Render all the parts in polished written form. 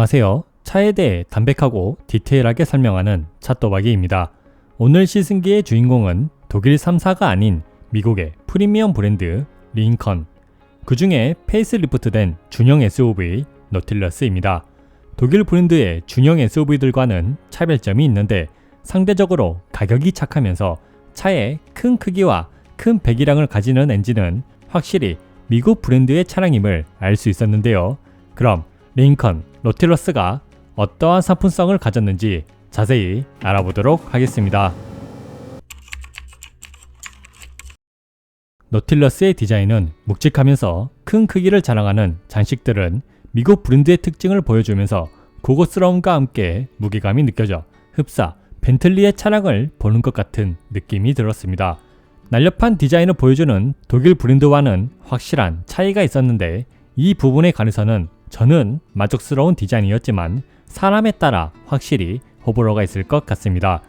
안녕하세요. 차에 대해 담백하고 디테일하게 설명하는 차또박이입니다. 오늘 시승기의 주인공은 독일 3사가 아닌 미국의 프리미엄 브랜드 링컨, 그 중에 페이스리프트된 준형 SUV 노틸러스입니다. 독일 브랜드의 준형 SUV들과는 차별점이 있는데 상대적으로 가격이 착하면서 차의 큰 크기와 큰 배기량을 가지는 엔진은 확실히 미국 브랜드의 차량임을 알 수 있었는데요. 그럼 링컨 노틸러스가 어떠한 상품성을 가졌는지 자세히 알아보도록 하겠습니다. 노틸러스의 디자인은 묵직하면서 큰 크기를 자랑하는 장식들은 미국 브랜드의 특징을 보여주면서 고급스러움과 함께 무게감이 느껴져 흡사 벤틀리의 차량을 보는 것 같은 느낌이 들었습니다. 날렵한 디자인을 보여주는 독일 브랜드와는 확실한 차이가 있었는데 이 부분에 관해서는 저는 만족스러운 디자인이었지만 사람에 따라 확실히 호불호가 있을 것 같습니다.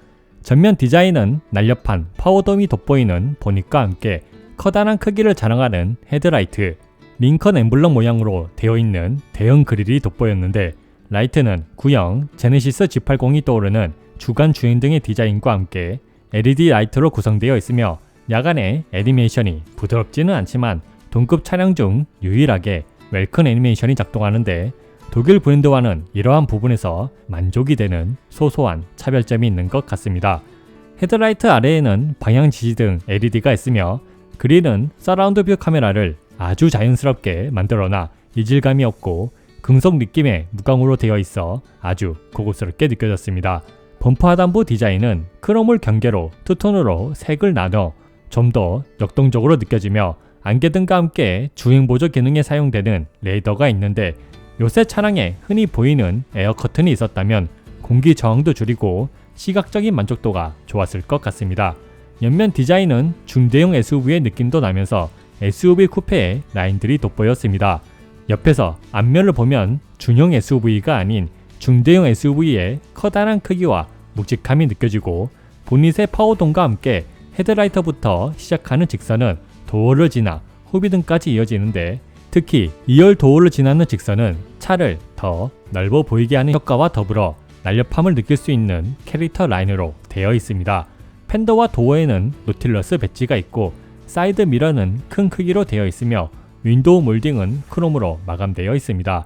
전면 디자인은 날렵한 파워돔이 돋보이는 보닛과 함께 커다란 크기를 자랑하는 헤드라이트, 링컨 엠블럼 모양으로 되어 있는 대형 그릴이 돋보였는데 라이트는 구형 제네시스 G80이 떠오르는 주간 주행 등의 디자인과 함께 LED 라이트로 구성되어 있으며 야간에 애니메이션이 부드럽지는 않지만 동급 차량 중 유일하게 웰컨 애니메이션이 작동하는데 독일 브랜드와는 이러한 부분에서 만족이 되는 소소한 차별점이 있는 것 같습니다. 헤드라이트 아래에는 방향 지시등 LED가 있으며 그릴은 서라운드 뷰 카메라를 아주 자연스럽게 만들어놔 이질감이 없고 금속 느낌의 무광으로 되어 있어 아주 고급스럽게 느껴졌습니다. 범퍼 하단부 디자인은 크롬을 경계로 투톤으로 색을 나눠 좀 더 역동적으로 느껴지며 안개등과 함께 주행보조 기능에 사용되는 레이더가 있는데 요새 차량에 흔히 보이는 에어 커튼이 있었다면 공기 저항도 줄이고 시각적인 만족도가 좋았을 것 같습니다. 옆면 디자인은 중대형 SUV의 느낌도 나면서 SUV 쿠페의 라인들이 돋보였습니다. 옆에서 앞면을 보면 중형 SUV가 아닌 중대형 SUV의 커다란 크기와 묵직함이 느껴지고 보닛의 파워돔과 함께 헤드라이터부터 시작하는 직선은 도어를 지나 후비등까지 이어지는데 특히 2열 도어를 지나는 직선은 차를 더 넓어 보이게 하는 효과와 더불어 날렵함을 느낄 수 있는 캐릭터 라인으로 되어 있습니다. 팬더와 도어에는 노틸러스 배지가 있고 사이드 미러는 큰 크기로 되어 있으며 윈도우 몰딩은 크롬으로 마감되어 있습니다.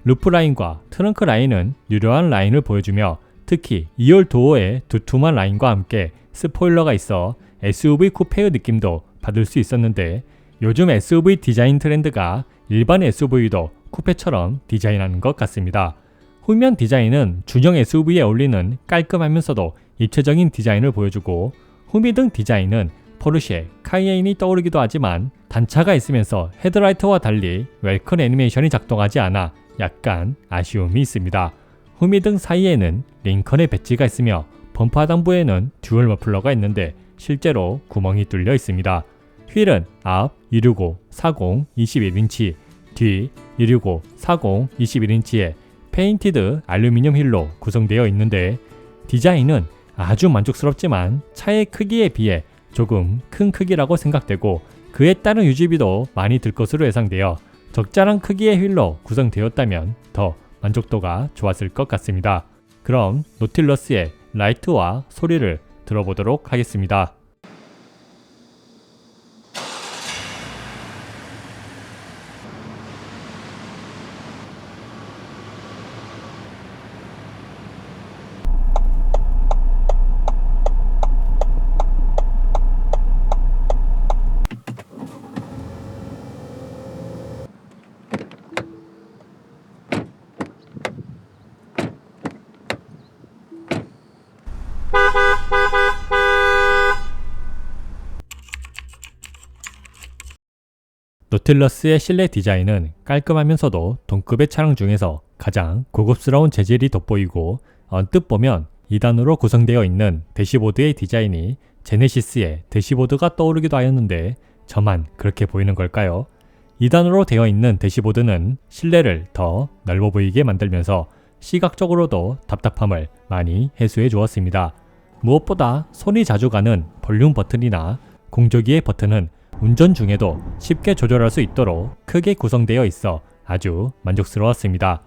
루프 라인과 트렁크 라인은 유려한 라인을 보여주며 특히 2열 도어의 두툼한 라인과 함께 스포일러가 있어 SUV 쿠페의 느낌도 받을 수 있었는데 요즘 SUV 디자인 트렌드가 일반 SUV도 쿠페처럼 디자인하는 것 같습니다. 후면 디자인은 준형 SUV에 어울리는 깔끔하면서도 입체적인 디자인을 보여주고 후미등 디자인은 포르쉐, 카이엔이 떠오르기도 하지만 단차가 있으면서 헤드라이트와 달리 웰컨 애니메이션이 작동하지 않아 약간 아쉬움이 있습니다. 후미등 사이에는 링컨의 배지가 있으며 범퍼 하단부에는 듀얼 머플러가 있는데 실제로 구멍이 뚫려 있습니다. 휠은 앞 265, 40, 21인치, 뒤 265, 40, 21인치의 페인티드 알루미늄 휠로 구성되어 있는데 디자인은 아주 만족스럽지만 차의 크기에 비해 조금 큰 크기라고 생각되고 그에 따른 유지비도 많이 들 것으로 예상되어 적절한 크기의 휠로 구성되었다면 더 만족도가 좋았을 것 같습니다. 그럼 노틸러스의 라이트와 소리를 들어보도록 하겠습니다. 노틸러스의 실내 디자인은 깔끔하면서도 동급의 차량 중에서 가장 고급스러운 재질이 돋보이고 언뜻 보면 2단으로 구성되어 있는 대시보드의 디자인이 제네시스의 대시보드가 떠오르기도 하였는데 저만 그렇게 보이는 걸까요? 2단으로 되어 있는 대시보드는 실내를 더 넓어 보이게 만들면서 시각적으로도 답답함을 많이 해소해 주었습니다. 무엇보다 손이 자주 가는 볼륨 버튼이나 공조기의 버튼은 운전 중에도 쉽게 조절할 수 있도록 크게 구성되어 있어 아주 만족스러웠습니다.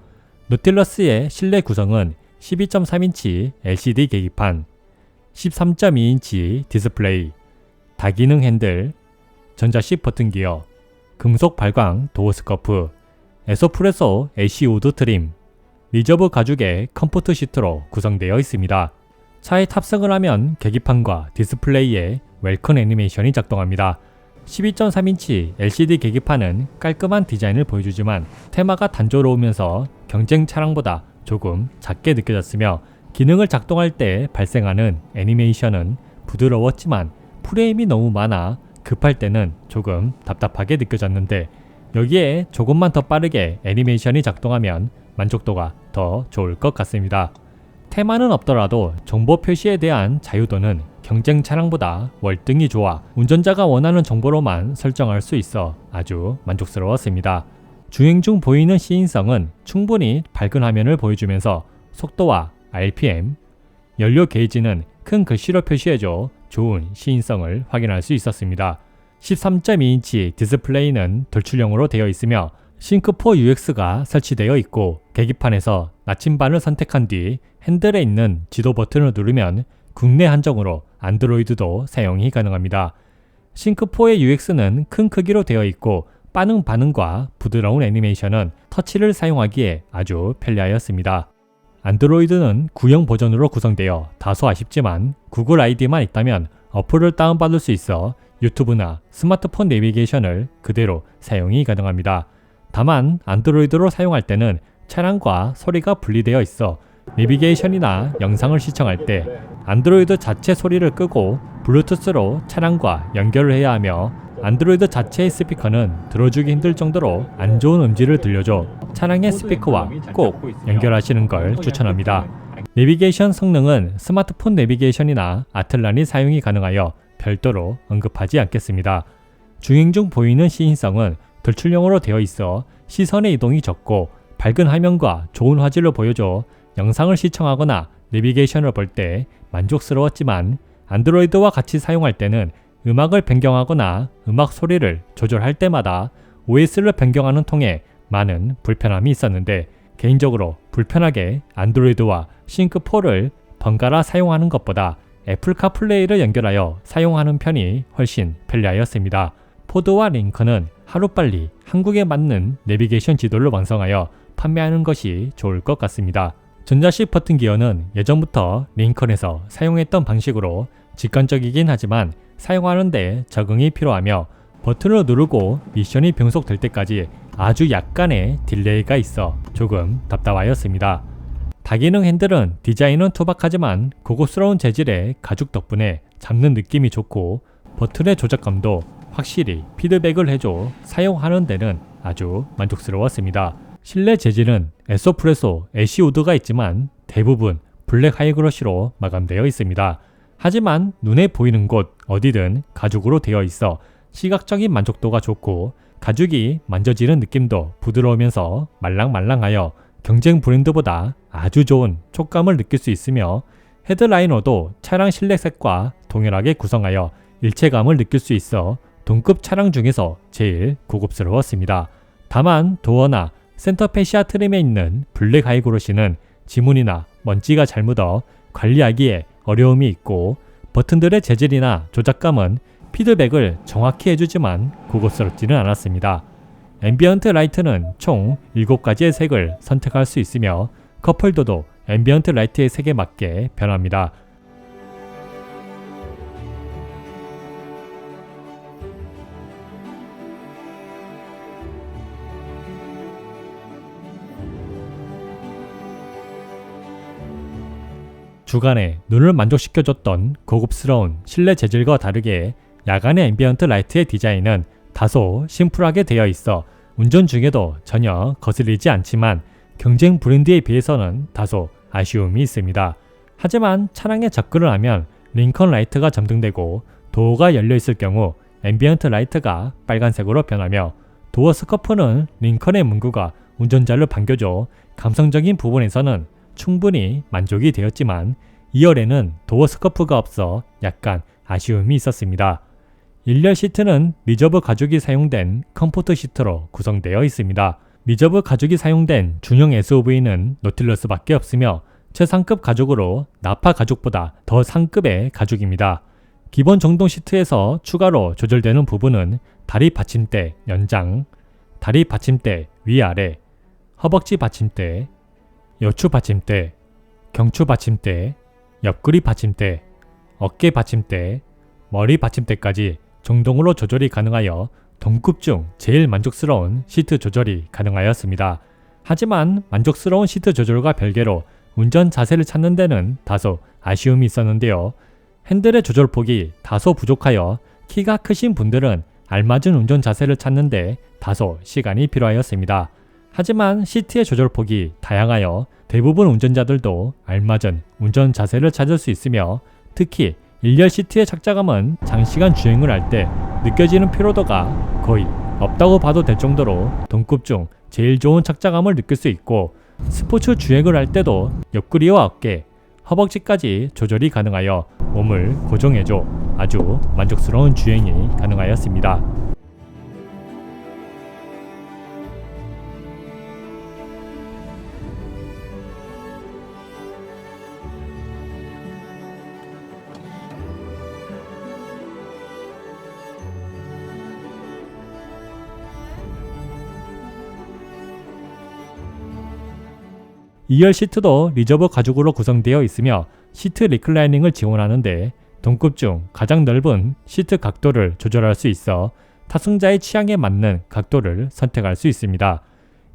노틸러스의 실내 구성은 12.3인치 LCD 계기판, 13.2인치 디스플레이, 다기능 핸들, 전자식 버튼 기어, 금속 발광 도어 스커프, 에소프레소 AC 우드 트림, 리저브 가죽의 컴포트 시트로 구성되어 있습니다. 차에 탑승을 하면 계기판과 디스플레이에 웰컴 애니메이션이 작동합니다. 12.3인치 LCD 계기판은 깔끔한 디자인을 보여주지만 테마가 단조로우면서 경쟁 차량보다 조금 작게 느껴졌으며 기능을 작동할 때 발생하는 애니메이션은 부드러웠지만 프레임이 너무 많아 급할 때는 조금 답답하게 느껴졌는데 여기에 조금만 더 빠르게 애니메이션이 작동하면 만족도가 더 좋을 것 같습니다. 테마는 없더라도 정보 표시에 대한 자유도는 경쟁 차량보다 월등히 좋아 운전자가 원하는 정보로만 설정할 수 있어 아주 만족스러웠습니다. 주행 중 보이는 시인성은 충분히 밝은 화면을 보여주면서 속도와 RPM, 연료 게이지는 큰 글씨로 표시해줘 좋은 시인성을 확인할 수 있었습니다. 13.2인치 디스플레이는 돌출형으로 되어 있으며 싱크4 UX가 설치되어 있고 계기판에서 나침반을 선택한 뒤 핸들에 있는 지도 버튼을 누르면 국내 한정으로 안드로이드도 사용이 가능합니다. 싱크4의 UX는 큰 크기로 되어 있고 빠른 반응과 부드러운 애니메이션은 터치를 사용하기에 아주 편리하였습니다. 안드로이드는 구형 버전으로 구성되어 다소 아쉽지만 구글 아이디만 있다면 어플을 다운받을 수 있어 유튜브나 스마트폰 내비게이션을 그대로 사용이 가능합니다. 다만 안드로이드로 사용할 때는 차량과 소리가 분리되어 있어 내비게이션이나 영상을 시청할 때 안드로이드 자체 소리를 끄고 블루투스로 차량과 연결을 해야 하며 안드로이드 자체의 스피커는 들어주기 힘들 정도로 안 좋은 음질을 들려줘 차량의 스피커와 꼭 연결하시는 걸 추천합니다. 내비게이션 성능은 스마트폰 내비게이션이나 아틀란이 사용이 가능하여 별도로 언급하지 않겠습니다. 주행 중 보이는 시인성은 돌출형으로 되어 있어 시선의 이동이 적고 밝은 화면과 좋은 화질로 보여줘 영상을 시청하거나 내비게이션을 볼 때 만족스러웠지만 안드로이드와 같이 사용할 때는 음악을 변경하거나 음악 소리를 조절할 때마다 OS를 변경하는 통에 많은 불편함이 있었는데 개인적으로 불편하게 안드로이드와 싱크4를 번갈아 사용하는 것보다 애플 카플레이를 연결하여 사용하는 편이 훨씬 편리하였습니다. 포드와 링컨은 하루빨리 한국에 맞는 내비게이션 지도를 완성하여 판매하는 것이 좋을 것 같습니다. 전자식 버튼 기어는 예전부터 링컨에서 사용했던 방식으로 직관적이긴 하지만 사용하는데 적응이 필요하며 버튼을 누르고 미션이 병속될 때까지 아주 약간의 딜레이가 있어 조금 답답하였습니다. 다기능 핸들은 디자인은 투박하지만 고급스러운 재질의 가죽 덕분에 잡는 느낌이 좋고 버튼의 조작감도 확실히 피드백을 해줘 사용하는 데는 아주 만족스러웠습니다. 실내 재질은 에소프레소 애쉬 우드가 있지만 대부분 블랙 하이그로시로 마감되어 있습니다. 하지만 눈에 보이는 곳 어디든 가죽으로 되어 있어 시각적인 만족도가 좋고 가죽이 만져지는 느낌도 부드러우면서 말랑말랑하여 경쟁 브랜드보다 아주 좋은 촉감을 느낄 수 있으며 헤드라이너도 차량 실내색과 동일하게 구성하여 일체감을 느낄 수 있어 동급 차량 중에서 제일 고급스러웠습니다. 다만 도어나 센터 페시아 트림에 있는 블랙 하이그로시는 지문이나 먼지가 잘 묻어 관리하기에 어려움이 있고 버튼들의 재질이나 조작감은 피드백을 정확히 해주지만 고급스럽지는 않았습니다. 앰비언트 라이트는 총 7가지의 색을 선택할 수 있으며 컵홀더도 앰비언트 라이트의 색에 맞게 변합니다. 주간에 눈을 만족시켜줬던 고급스러운 실내 재질과 다르게 야간의 앰비언트 라이트의 디자인은 다소 심플하게 되어 있어 운전 중에도 전혀 거슬리지 않지만 경쟁 브랜드에 비해서는 다소 아쉬움이 있습니다. 하지만 차량에 접근을 하면 링컨 라이트가 점등되고 도어가 열려 있을 경우 앰비언트 라이트가 빨간색으로 변하며 도어 스커프는 링컨의 문구가 운전자를 반겨줘 감성적인 부분에서는 충분히 만족이 되었지만 2열에는 도어 스커프가 없어 약간 아쉬움이 있었습니다. 1열 시트는 리저브 가죽이 사용된 컴포트 시트로 구성되어 있습니다. 리저브 가죽이 사용된 중형 SUV는 노틸러스밖에 없으며 최상급 가죽으로 나파 가죽보다 더 상급의 가죽입니다. 기본 정동 시트에서 추가로 조절되는 부분은 다리 받침대 연장, 다리 받침대 위아래, 허벅지 받침대, 여추 받침대, 경추 받침대, 옆구리 받침대, 어깨 받침대, 머리 받침대까지 정동으로 조절이 가능하여 동급 중 제일 만족스러운 시트 조절이 가능하였습니다. 하지만 만족스러운 시트 조절과 별개로 운전 자세를 찾는 데는 다소 아쉬움이 있었는데요. 핸들의 조절폭이 다소 부족하여 키가 크신 분들은 알맞은 운전 자세를 찾는데 다소 시간이 필요하였습니다. 하지만 시트의 조절폭이 다양하여 대부분 운전자들도 알맞은 운전 자세를 찾을 수 있으며 특히 1열 시트의 착자감은 장시간 주행을 할 때 느껴지는 피로도가 거의 없다고 봐도 될 정도로 동급 중 제일 좋은 착자감을 느낄 수 있고 스포츠 주행을 할 때도 옆구리와 어깨, 허벅지까지 조절이 가능하여 몸을 고정해줘 아주 만족스러운 주행이 가능하였습니다. 이열 시트도 리저브 가죽으로 구성되어 있으며 시트 리클라이닝을 지원하는데 동급 중 가장 넓은 시트 각도를 조절할 수 있어 탑승자의 취향에 맞는 각도를 선택할 수 있습니다.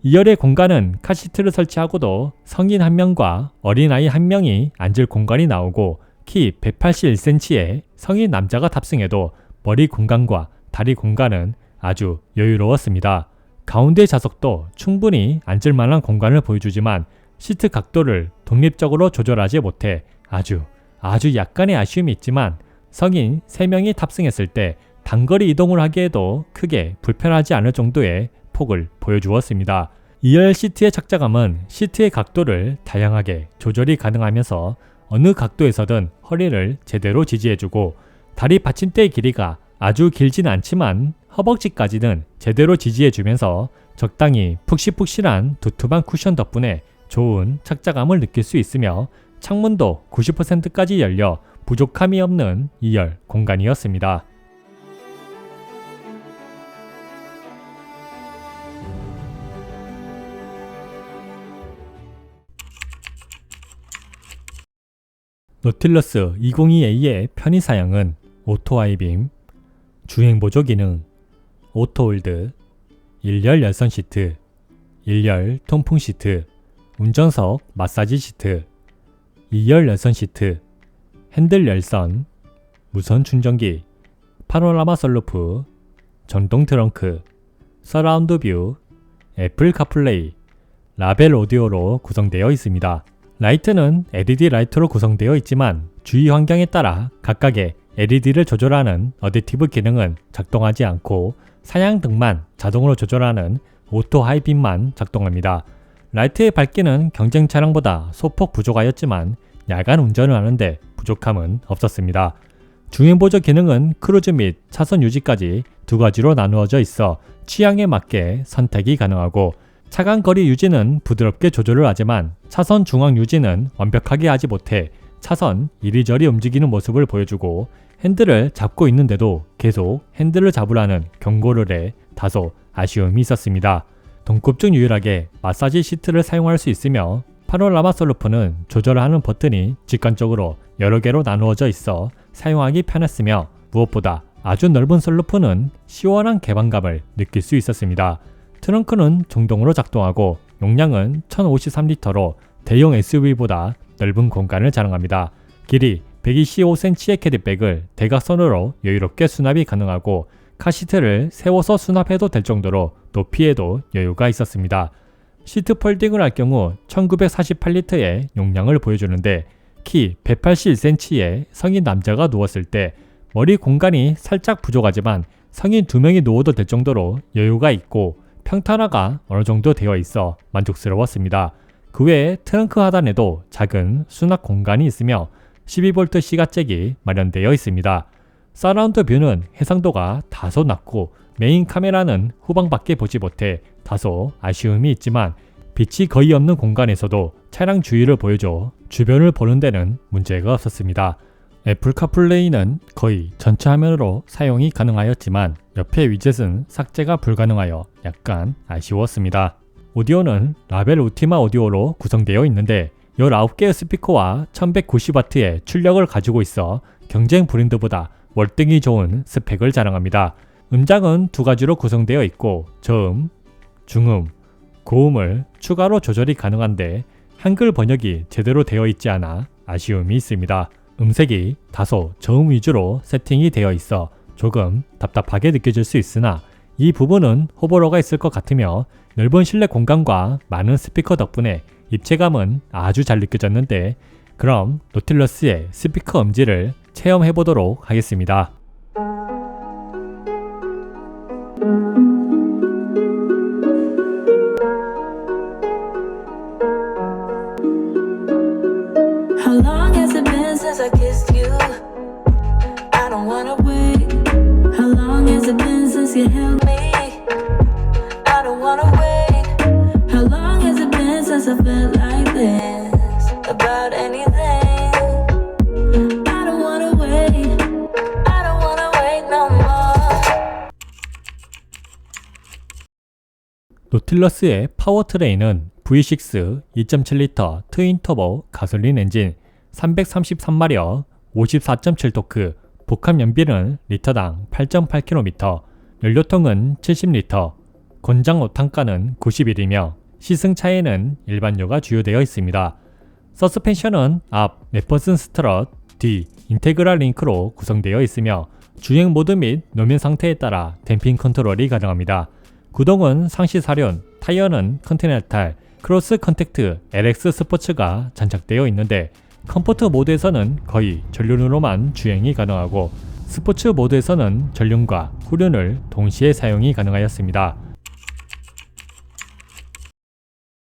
2열의 공간은 카시트를 설치하고도 성인 1명과 어린아이 1명이 앉을 공간이 나오고 키 181cm의 성인 남자가 탑승해도 머리 공간과 다리 공간은 아주 여유로웠습니다. 가운데 좌석도 충분히 앉을 만한 공간을 보여주지만 시트 각도를 독립적으로 조절하지 못해 아주 약간의 아쉬움이 있지만 성인 3명이 탑승했을 때 단거리 이동을 하기에도 크게 불편하지 않을 정도의 폭을 보여주었습니다. 2열 시트의 착자감은 시트의 각도를 다양하게 조절이 가능하면서 어느 각도에서든 허리를 제대로 지지해주고 다리 받침대의 길이가 아주 길진 않지만 허벅지까지는 제대로 지지해주면서 적당히 푹신푹신한 두툼한 쿠션 덕분에 좋은 착자감을 느낄 수 있으며 창문도 90%까지 열려 부족함이 없는 2열 공간이었습니다. 노틸러스 202A의 편의 사양은 오토 하이빔, 주행 보조 기능, 오토 홀드, 1열 열선 시트, 1열 통풍 시트, 운전석 마사지 시트, 2열 열선 시트, 핸들 열선, 무선 충전기, 파노라마 선루프, 전동 트렁크, 서라운드 뷰, 애플 카플레이, 라벨 오디오로 구성되어 있습니다. 라이트는 LED 라이트로 구성되어 있지만 주위 환경에 따라 각각의 LED를 조절하는 어댑티브 기능은 작동하지 않고 사양등만 자동으로 조절하는 오토 하이빔만 작동합니다. 라이트의 밝기는 경쟁 차량보다 소폭 부족하였지만 야간 운전을 하는데 부족함은 없었습니다. 주행보조 기능은 크루즈 및 차선 유지까지 두 가지로 나누어져 있어 취향에 맞게 선택이 가능하고 차간 거리 유지는 부드럽게 조절을 하지만 차선 중앙 유지는 완벽하게 하지 못해 차선 이리저리 움직이는 모습을 보여주고 핸들을 잡고 있는데도 계속 핸들을 잡으라는 경고를 해 다소 아쉬움이 있었습니다. 동급 중 유일하게 마사지 시트를 사용할 수 있으며 파노라마 선루프는 조절하는 버튼이 직관적으로 여러 개로 나누어져 있어 사용하기 편했으며 무엇보다 아주 넓은 선루프는 시원한 개방감을 느낄 수 있었습니다. 트렁크는 정동으로 작동하고 용량은 1053리터로 대형 SUV보다 넓은 공간을 자랑합니다. 길이 125cm의 캐디백을 대각선으로 여유롭게 수납이 가능하고 카시트를 세워서 수납해도 될 정도로 높이에도 여유가 있었습니다. 시트 폴딩을 할 경우 1948리터의 용량을 보여주는데 키 181cm의 성인 남자가 누웠을 때 머리 공간이 살짝 부족하지만 성인 2명이 누워도 될 정도로 여유가 있고 평탄화가 어느 정도 되어 있어 만족스러웠습니다. 그 외에 트렁크 하단에도 작은 수납 공간이 있으며 12V 시가잭이 마련되어 있습니다. 서라운드 뷰는 해상도가 다소 낮고 메인 카메라는 후방밖에 보지 못해 다소 아쉬움이 있지만 빛이 거의 없는 공간에서도 차량 주위를 보여줘 주변을 보는 데는 문제가 없었습니다. 애플 카플레이는 거의 전체 화면으로 사용이 가능하였지만 옆에 위젯은 삭제가 불가능하여 약간 아쉬웠습니다. 오디오는 라벨 울티마 오디오로 구성되어 있는데 19개의 스피커와 1190W의 출력을 가지고 있어 경쟁 브랜드보다 월등히 좋은 스펙을 자랑합니다. 음장은 두 가지로 구성되어 있고 저음, 중음, 고음을 추가로 조절이 가능한데 한글 번역이 제대로 되어 있지 않아 아쉬움이 있습니다. 음색이 다소 저음 위주로 세팅이 되어 있어 조금 답답하게 느껴질 수 있으나 이 부분은 호불호가 있을 것 같으며 넓은 실내 공간과 많은 스피커 덕분에 입체감은 아주 잘 느껴졌는데 그럼 노틸러스의 스피커 음질을 체험해 보도록 하겠습니다. How long has it been since I kissed you? I don't wanna wait. How long has it been since you held me? I don't wanna wait. How long has it been since I felt like this about anything? I don't wanna wait. I don't wanna wait no more. 노틸러스의 파워트레인은 V6 2.7L 트윈 터보 가솔린 엔진 333마력 54.7토크 복합 연비는 리터당 8.8km 연료통은 70L 권장 오탄가는 91이며 시승 차에는 일반료가 주요되어 있습니다. 서스펜션은 앞 넷퍼슨 스트럿, 뒤 인테그랄 링크로 구성되어 있으며 주행 모드 및 노면 상태에 따라 댐핑 컨트롤이 가능합니다. 구동은 상시 사륜, 타이어는 컨티넨탈, 크로스 컨택트 LX 스포츠가 장착되어 있는데 컴포트 모드에서는 거의 전륜으로만 주행이 가능하고 스포츠 모드에서는 전륜과 후륜을 동시에 사용이 가능하였습니다.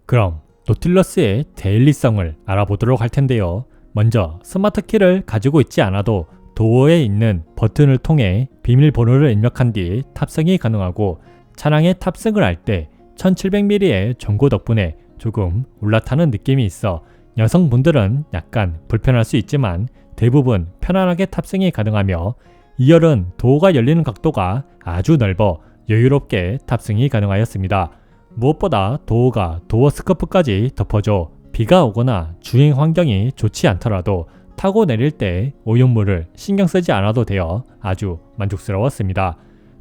그럼 노틸러스의 데일리성을 알아보도록 할 텐데요. 먼저 스마트 키를 가지고 있지 않아도 도어에 있는 버튼을 통해 비밀번호를 입력한 뒤 탑승이 가능하고 차량에 탑승을 할 때 1700mm의 전고 덕분에 조금 올라타는 느낌이 있어 여성분들은 약간 불편할 수 있지만 대부분 편안하게 탑승이 가능하며 2열은 도어가 열리는 각도가 아주 넓어 여유롭게 탑승이 가능하였습니다. 무엇보다 도어가 도어 스커프까지 덮어줘 비가 오거나 주행 환경이 좋지 않더라도 타고 내릴 때 오염물을 신경 쓰지 않아도 되어 아주 만족스러웠습니다.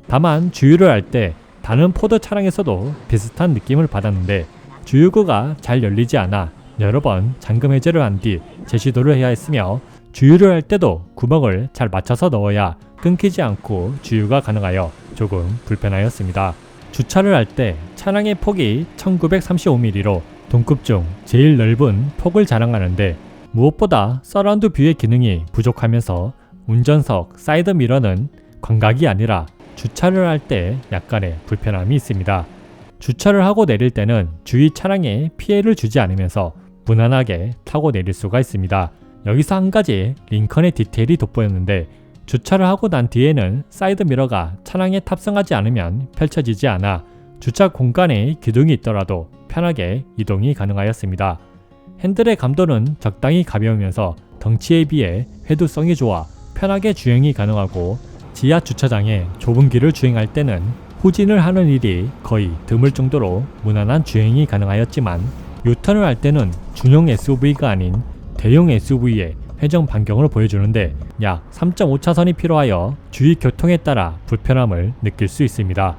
다만 주유를 할 때 다른 포드 차량에서도 비슷한 느낌을 받았는데 주유구가 잘 열리지 않아 여러 번 잠금 해제를 한 뒤 재시도를 해야 했으며 주유를 할 때도 구멍을 잘 맞춰서 넣어야 끊기지 않고 주유가 가능하여 조금 불편하였습니다. 주차를 할 때 차량의 폭이 1935mm로 동급 중 제일 넓은 폭을 자랑하는데 무엇보다 서라운드 뷰의 기능이 부족하면서 운전석 사이드 미러는 광각이 아니라 주차를 할 때 약간의 불편함이 있습니다. 주차를 하고 내릴 때는 주위 차량에 피해를 주지 않으면서 무난하게 타고 내릴 수가 있습니다. 여기서 한 가지 링컨의 디테일이 돋보였는데 주차를 하고 난 뒤에는 사이드 미러가 차량에 탑승하지 않으면 펼쳐지지 않아 주차 공간에 기둥이 있더라도 편하게 이동이 가능하였습니다. 핸들의 감도는 적당히 가벼우면서 덩치에 비해 회두성이 좋아 편하게 주행이 가능하고 지하 주차장에 좁은 길을 주행할 때는 후진을 하는 일이 거의 드물 정도로 무난한 주행이 가능하였지만 유턴을 할 때는 중형 SUV가 아닌 대형 SUV의 회전 반경을 보여주는데 약 3.5차선이 필요하여 주위 교통에 따라 불편함을 느낄 수 있습니다.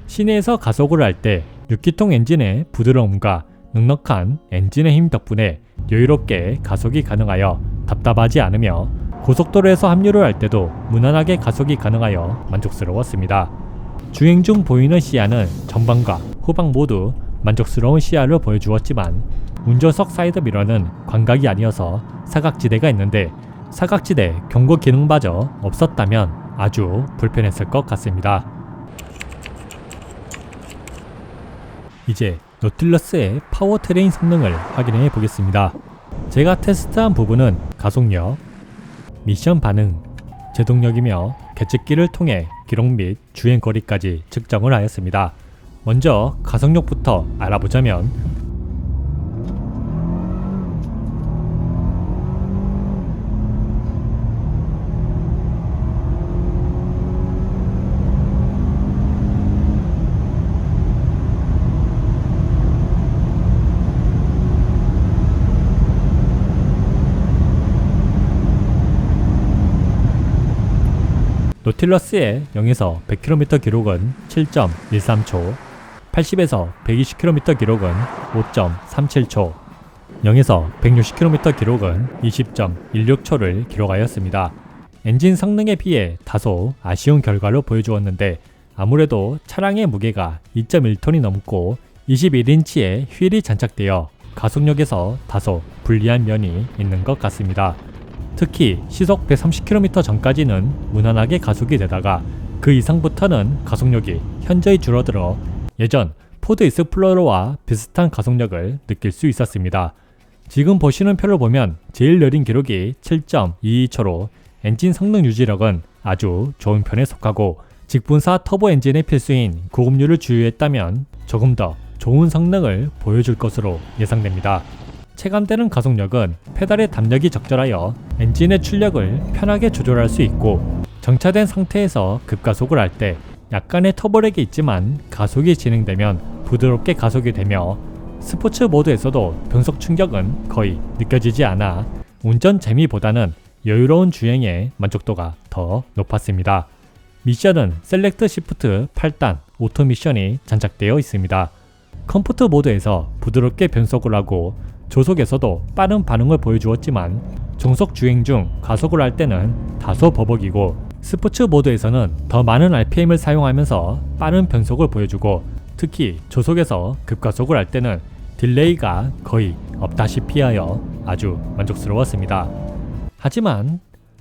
시내에서 가속을 할 때 6기통 엔진의 부드러움과 넉넉한 엔진의 힘 덕분에 여유롭게 가속이 가능하여 답답하지 않으며 고속도로에서 합류를 할 때도 무난하게 가속이 가능하여 만족스러웠습니다. 주행 중 보이는 시야는 전방과 후방 모두 만족스러운 시야를 보여주었지만 운전석 사이드 미러는 광각이 아니어서 사각지대가 있는데 사각지대 경고 기능마저 없었다면 아주 불편했을 것 같습니다. 이제 노틸러스의 파워트레인 성능을 확인해 보겠습니다. 제가 테스트한 부분은 가속력, 미션 반응, 제동력이며 계측기를 통해 기록 및 주행 거리까지 측정을 하였습니다. 먼저 가속력부터 알아보자면 노틸러스의 0에서 100km 기록은 7.13초, 80에서 120km 기록은 5.37초, 0에서 160km 기록은 20.16초를 기록하였습니다. 엔진 성능에 비해 다소 아쉬운 결과를 보여주었는데 아무래도 차량의 무게가 2.1톤이 넘고 21인치의 휠이 장착되어 가속력에서 다소 불리한 면이 있는 것 같습니다. 특히 시속 130km 전까지는 무난하게 가속이 되다가 그 이상부터는 가속력이 현저히 줄어들어 예전 포드 익스플로러와 비슷한 가속력을 느낄 수 있었습니다. 지금 보시는 표를 보면 제일 느린 기록이 7.22초로 엔진 성능 유지력은 아주 좋은 편에 속하고 직분사 터보 엔진의 필수인 고급류를 주유했다면 조금 더 좋은 성능을 보여줄 것으로 예상됩니다. 체감되는 가속력은 페달의 담력이 적절하여 엔진의 출력을 편하게 조절할 수 있고 정차된 상태에서 급가속을 할 때 약간의 터보렉이 있지만 가속이 진행되면 부드럽게 가속이 되며 스포츠 모드에서도 변속 충격은 거의 느껴지지 않아 운전 재미보다는 여유로운 주행의 만족도가 더 높았습니다. 미션은 셀렉트 시프트 8단 오토 미션이 장착되어 있습니다. 컴포트 모드에서 부드럽게 변속을 하고 조속에서도 빠른 반응을 보여주었지만 정속 주행 중 가속을 할 때는 다소 버벅이고 스포츠 모드에서는 더 많은 RPM을 사용하면서 빠른 변속을 보여주고 특히 조속에서 급가속을 할 때는 딜레이가 거의 없다시피 하여 아주 만족스러웠습니다. 하지만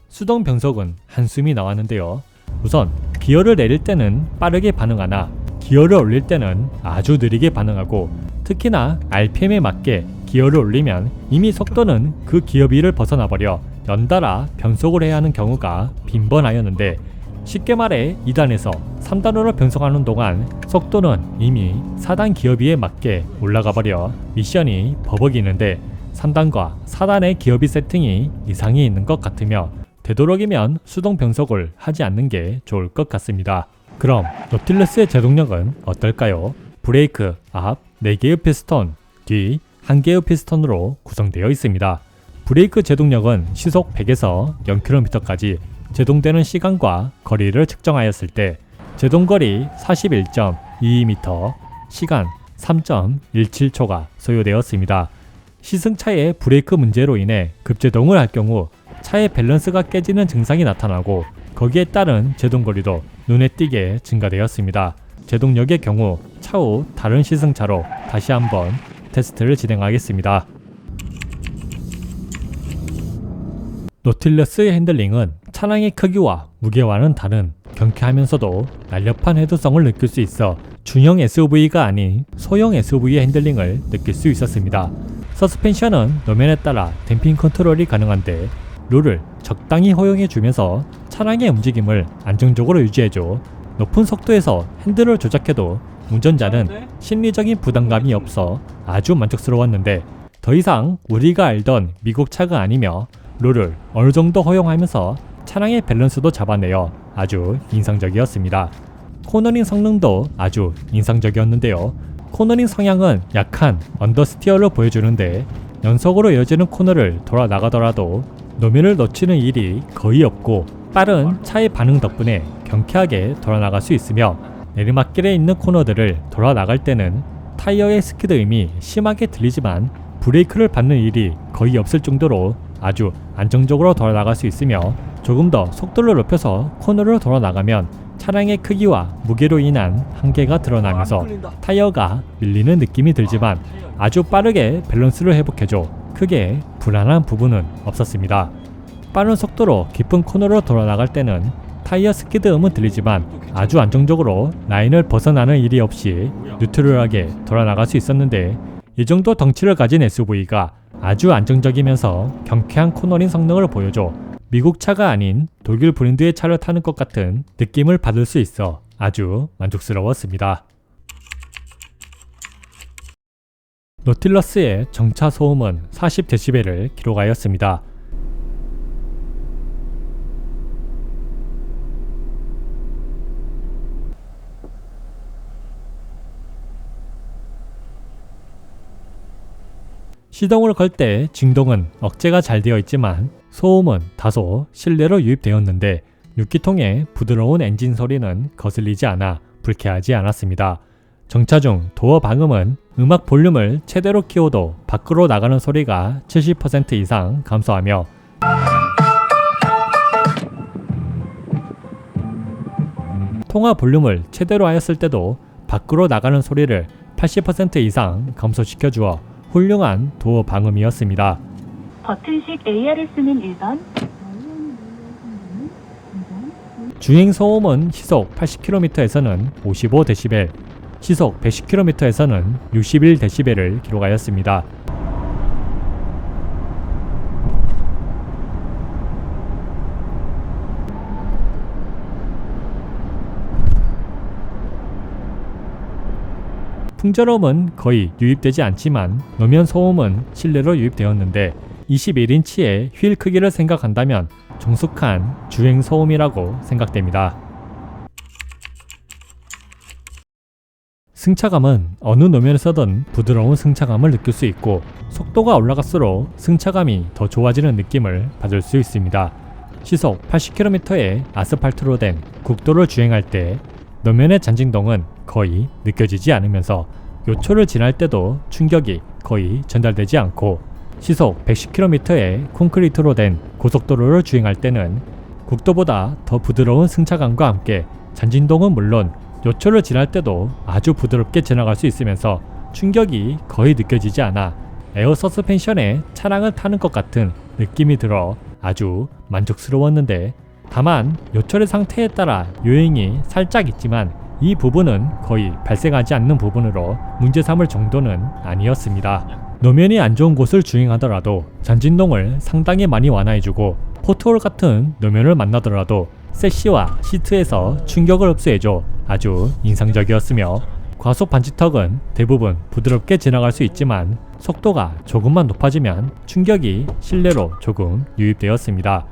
수동 변속은 한숨이 나왔는데요. 우선 기어를 내릴 때는 빠르게 반응하나 기어를 올릴 때는 아주 느리게 반응하고 특히나 RPM에 맞게 기어를 올리면 이미 속도는 그 기어비를 벗어나버려 연달아 변속을 해야 하는 경우가 빈번하였는데 쉽게 말해 2단에서 3단으로 변속하는 동안 속도는 이미 4단 기어비에 맞게 올라가버려 미션이 버벅이는데 3단과 4단의 기어비 세팅이 이상이 있는 것 같으며 되도록이면 수동 변속을 하지 않는 게 좋을 것 같습니다. 그럼 노틸러스의 제동력은 어떨까요? 브레이크 앞 4개의 피스톤, 뒤 1개의 피스톤으로 구성되어 있습니다. 브레이크 제동력은 시속 100에서 0km까지 제동되는 시간과 거리를 측정하였을 때 제동거리 41.22m, 시간 3.17초가 소요되었습니다. 시승차의 브레이크 문제로 인해 급제동을 할 경우 차의 밸런스가 깨지는 증상이 나타나고 거기에 따른 제동거리도 눈에 띄게 증가되었습니다. 제동력의 경우 차후 다른 시승차로 다시 한번 테스트를 진행하겠습니다. 노틸러스의 핸들링은 차량의 크기와 무게와는 다른 경쾌하면서도 날렵한 해도성을 느낄 수 있어 중형 SUV가 아닌 소형 SUV의 핸들링을 느낄 수 있었습니다. 서스펜션은 노면에 따라 댐핑 컨트롤이 가능한데 룰을 적당히 허용해주면서 차량의 움직임을 안정적으로 유지해줘 높은 속도에서 핸들을 조작해도 운전자는 심리적인 부담감이 없어 아주 만족스러웠는데 더 이상 우리가 알던 미국 차가 아니며 룰을 어느 정도 허용하면서 차량의 밸런스도 잡아내어 아주 인상적이었습니다. 코너링 성능도 아주 인상적이었는데요. 코너링 성향은 약한 언더스티어를 보여주는데 연속으로 이어지는 코너를 돌아 나가더라도 노면을 놓치는 일이 거의 없고 빠른 차의 반응 덕분에 경쾌하게 돌아 나갈 수 있으며 내리막길에 있는 코너들을 돌아 나갈 때는 타이어의 스키드음이 심하게 들리지만 브레이크를 밟는 일이 거의 없을 정도로 아주 안정적으로 돌아 나갈 수 있으며 조금 더 속도를 높여서 코너를 돌아 나가면 차량의 크기와 무게로 인한 한계가 드러나면서 타이어가 밀리는 느낌이 들지만 아주 빠르게 밸런스를 회복해줘 크게 불안한 부분은 없었습니다. 빠른 속도로 깊은 코너로 돌아 나갈 때는 타이어 스키드음은 들리지만 아주 안정적으로 라인을 벗어나는 일이 없이 뉴트럴하게 돌아 나갈 수 있었는데 이 정도 덩치를 가진 SUV가 아주 안정적이면서 경쾌한 코너링 성능을 보여줘 미국 차가 아닌 독일 브랜드의 차를 타는 것 같은 느낌을 받을 수 있어 아주 만족스러웠습니다. 노틸러스의 정차 소음은 40dB를 기록하였습니다. 시동을 걸 때 진동은 억제가 잘 되어 있지만 소음은 다소 실내로 유입되었는데 6기통의 부드러운 엔진 소리는 거슬리지 않아 불쾌하지 않았습니다. 정차 중 도어 방음은 음악 볼륨을 최대로 키워도 밖으로 나가는 소리가 70% 이상 감소하며 통화 볼륨을 최대로 하였을 때도 밖으로 나가는 소리를 80% 이상 감소시켜 주어 훌륭한 도어 방음이었습니다. 버튼식 AR을 쓰는 1번. 주행 소음은 시속 80km에서는 55dB, 시속 110km에서는 61dB를 기록하였습니다. 풍절음은 거의 유입되지 않지만 노면 소음은 실내로 유입되었는데 21인치의 휠 크기를 생각한다면 정숙한 주행 소음이라고 생각됩니다. 승차감은 어느 노면에서든 부드러운 승차감을 느낄 수 있고 속도가 올라갈수록 승차감이 더 좋아지는 느낌을 받을 수 있습니다. 시속 80km의 아스팔트로 된 국도를 주행할 때 노면의 잔진동은 거의 느껴지지 않으면서 요초를 지날 때도 충격이 거의 전달되지 않고 시속 110km의 콘크리트로 된 고속도로를 주행할 때는 국도보다 더 부드러운 승차감과 함께 잔진동은 물론 요초를 지날 때도 아주 부드럽게 지나갈 수 있으면서 충격이 거의 느껴지지 않아 에어 서스펜션에 차량을 타는 것 같은 느낌이 들어 아주 만족스러웠는데 다만 요철의 상태에 따라 요행이 살짝 있지만 이 부분은 거의 발생하지 않는 부분으로 문제 삼을 정도는 아니었습니다. 노면이 안 좋은 곳을 주행하더라도 잔진동을 상당히 많이 완화해주고 포트홀 같은 노면을 만나더라도 세시와 시트에서 충격을 흡수해줘 아주 인상적이었으며 과속 반지턱은 대부분 부드럽게 지나갈 수 있지만 속도가 조금만 높아지면 충격이 실내로 조금 유입되었습니다.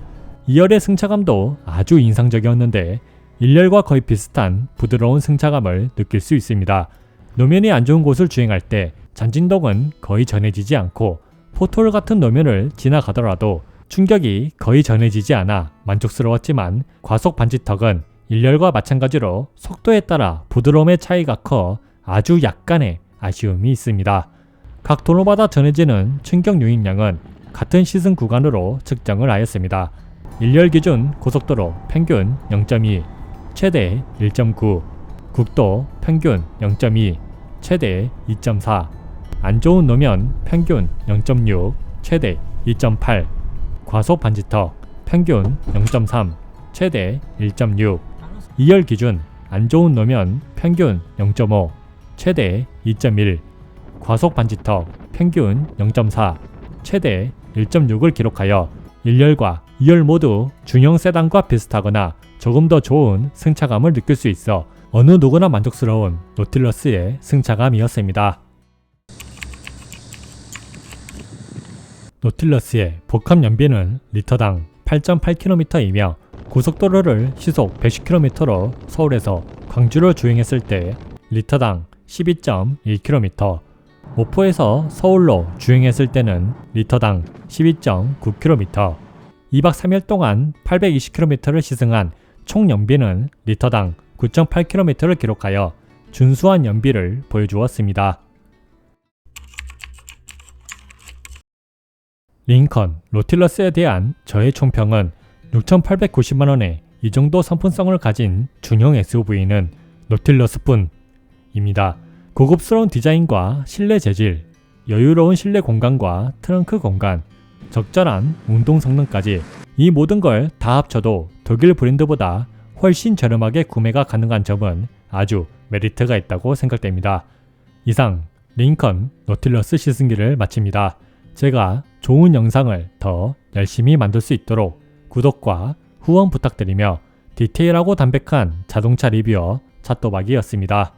2열의 승차감도 아주 인상적이었는데 1열과 거의 비슷한 부드러운 승차감을 느낄 수 있습니다. 노면이 안 좋은 곳을 주행할 때 잔진동은 거의 전해지지 않고 포톨 같은 노면을 지나가더라도 충격이 거의 전해지지 않아 만족스러웠지만 과속 반지턱은 1열과 마찬가지로 속도에 따라 부드러움의 차이가 커 아주 약간의 아쉬움이 있습니다. 각 도로마다 전해지는 충격 유입량은 같은 시승 구간으로 측정을 하였습니다. 1열 기준 고속도로 평균 0.2, 최대 1.9, 국도 평균 0.2, 최대 2.4, 안 좋은 노면 평균 0.6, 최대 2.8, 과속 반지턱 평균 0.3, 최대 1.6, 2열 기준 안 좋은 노면 평균 0.5, 최대 2.1, 과속 반지턱 평균 0.4, 최대 1.6을 기록하여 1열과 2열 모두 중형 세단과 비슷하거나 조금 더 좋은 승차감을 느낄 수 있어 어느 누구나 만족스러운 노틸러스의 승차감이었습니다. 노틸러스의 복합 연비는 리터당 8.8km이며 고속도로를 시속 110km로 서울에서 광주로 주행했을 때 리터당 12.1km, 목포에서 서울로 주행했을 때는 리터당 12.9km, 2박 3일 동안 820km를 시승한 총 연비는 리터당 9.8km를 기록하여 준수한 연비를 보여주었습니다. 링컨 노틸러스에 대한 저의 총평은 6,890만원에 이 정도 상품성을 가진 중형 SUV는 노틸러스뿐입니다. 고급스러운 디자인과 실내 재질, 여유로운 실내 공간과 트렁크 공간, 적절한 운동 성능까지 이 모든 걸 다 합쳐도 독일 브랜드보다 훨씬 저렴하게 구매가 가능한 점은 아주 메리트가 있다고 생각됩니다. 이상 링컨 노틸러스 시승기를 마칩니다. 제가 좋은 영상을 더 열심히 만들 수 있도록 구독과 후원 부탁드리며 디테일하고 담백한 자동차 리뷰어 차또박이었습니다.